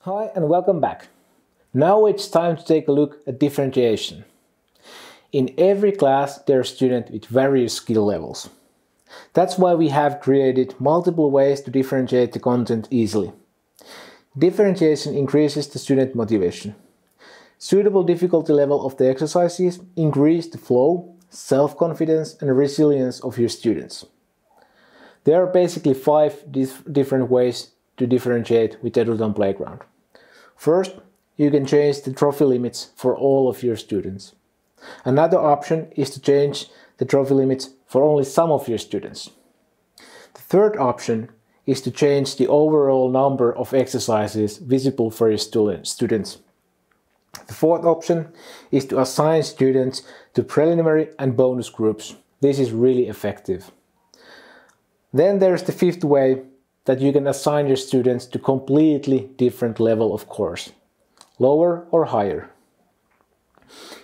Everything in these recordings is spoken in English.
Hi and welcome back. Now it's time to take a look at differentiation. In every class there are students with various skill levels. That's why we have created multiple ways to differentiate the content easily. Differentiation increases the student motivation. Suitable difficulty level of the exercises increase the flow, self-confidence and resilience of your students. There are basically 5 different ways to differentiate with Eduten Playground. First, you can change the trophy limits for all of your students. Another option is to change the trophy limits for only some of your students. The third option is to change the overall number of exercises visible for your students. The fourth option is to assign students to preliminary and bonus groups. This is really effective. Then there's the fifth way, that you can assign your students to completely different level of course, lower or higher.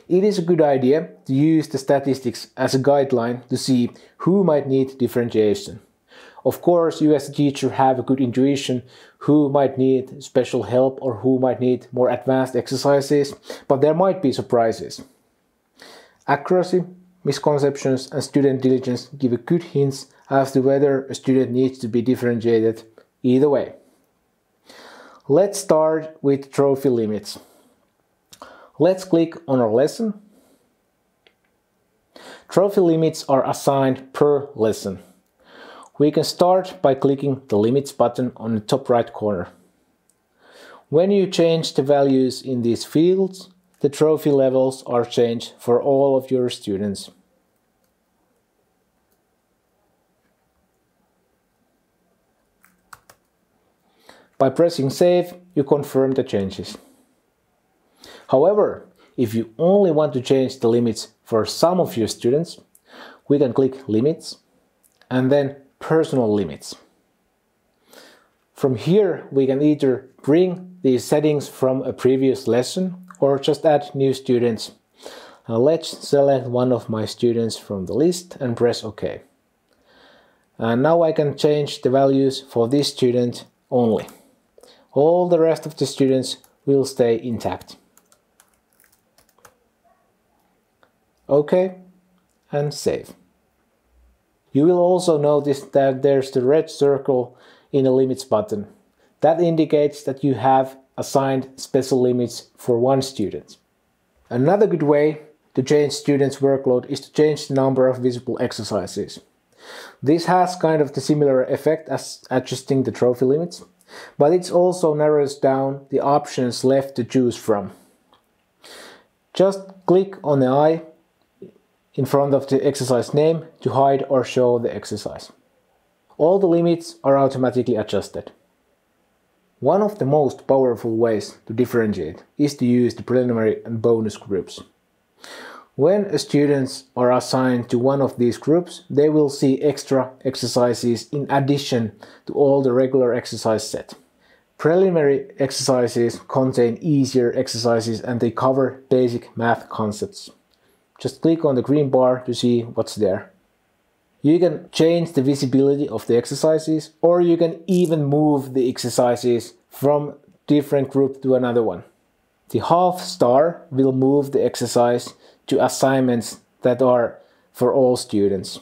It is a good idea to use the statistics as a guideline to see who might need differentiation. Of course, you as a teacher have a good intuition who might need special help or who might need more advanced exercises, but there might be surprises. Accuracy, misconceptions and student diligence give a good hints as to whether a student needs to be differentiated either way. Let's start with trophy limits. Let's click on our lesson. Trophy limits are assigned per lesson. We can start by clicking the Limits button on the top right corner. When you change the values in these fields, the trophy levels are changed for all of your students. By pressing Save, you confirm the changes. However, if you only want to change the limits for some of your students, we can click Limits and then Personal Limits. From here, we can either bring these settings from a previous lesson or just add new students. Now let's select one of my students from the list and press OK. And now I can change the values for this student only. All the rest of the students will stay intact. OK and save. You will also notice that there's the red circle in the Limits button. That indicates that you have assigned special limits for one student. Another good way to change students' workload is to change the number of visible exercises. This has kind of the similar effect as adjusting the trophy limits, but it also narrows down the options left to choose from. Just click on the eye in front of the exercise name to hide or show the exercise. All the limits are automatically adjusted. One of the most powerful ways to differentiate is to use the preliminary and bonus groups. When students are assigned to one of these groups, they will see extra exercises in addition to all the regular exercise set. Preliminary exercises contain easier exercises and they cover basic math concepts. Just click on the green bar to see what's there. You can change the visibility of the exercises, or you can even move the exercises from different group to another one. The half star will move the exercise to assignments that are for all students.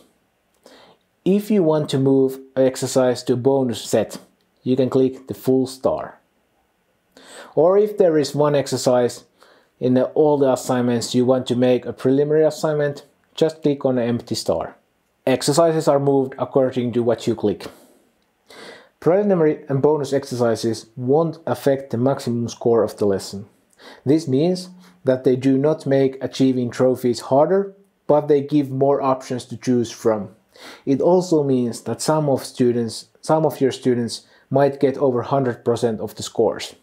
If you want to move an exercise to a bonus set, you can click the full star. Or if there is one exercise in all the assignments you want to make a preliminary assignment, just click on the empty star. Exercises are moved according to what you click. Preliminary and bonus exercises won't affect the maximum score of the lesson. This means that they do not make achieving trophies harder, but they give more options to choose from. It also means that some of your students might get over 100% of the scores.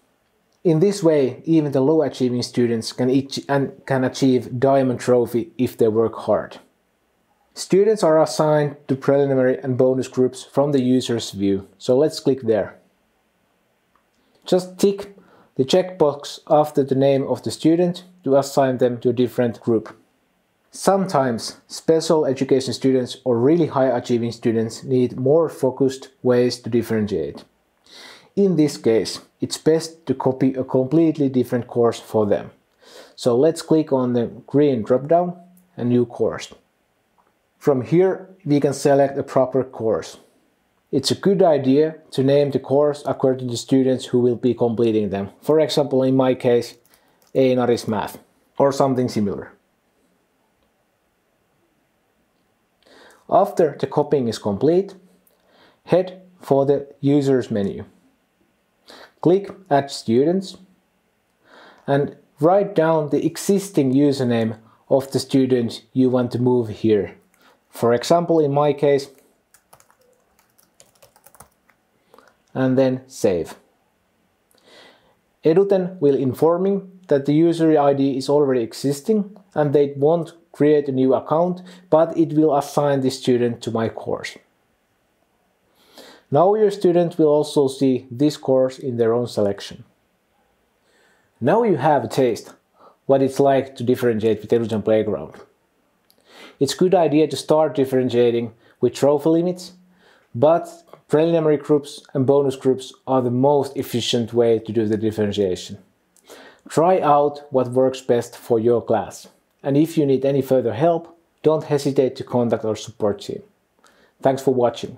In this way, even the low achieving students can achieve Diamond Trophy if they work hard. Students are assigned to preliminary and bonus groups from the user's view, so let's click there. Just tick the checkbox after the name of the student to assign them to a different group. Sometimes special education students or really high achieving students need more focused ways to differentiate. In this case, it's best to copy a completely different course for them. So let's click on the green drop-down and new course. From here we can select a proper course. It's a good idea to name the course according to the students who will be completing them. For example, in my case, Einari's Math or something similar. After the copying is complete, head for the Users menu. Click Add Students and write down the existing username of the student you want to move here. For example, in my case, and then save. Eduten will inform me that the user ID is already existing and they won't create a new account, but it will assign the student to my course. Now your student will also see this course in their own selection. Now you have a taste what it's like to differentiate with Eduten Playground. It's a good idea to start differentiating with trophy limits, but preliminary groups and bonus groups are the most efficient way to do the differentiation. Try out what works best for your class. And if you need any further help, don't hesitate to contact our support team. Thanks for watching.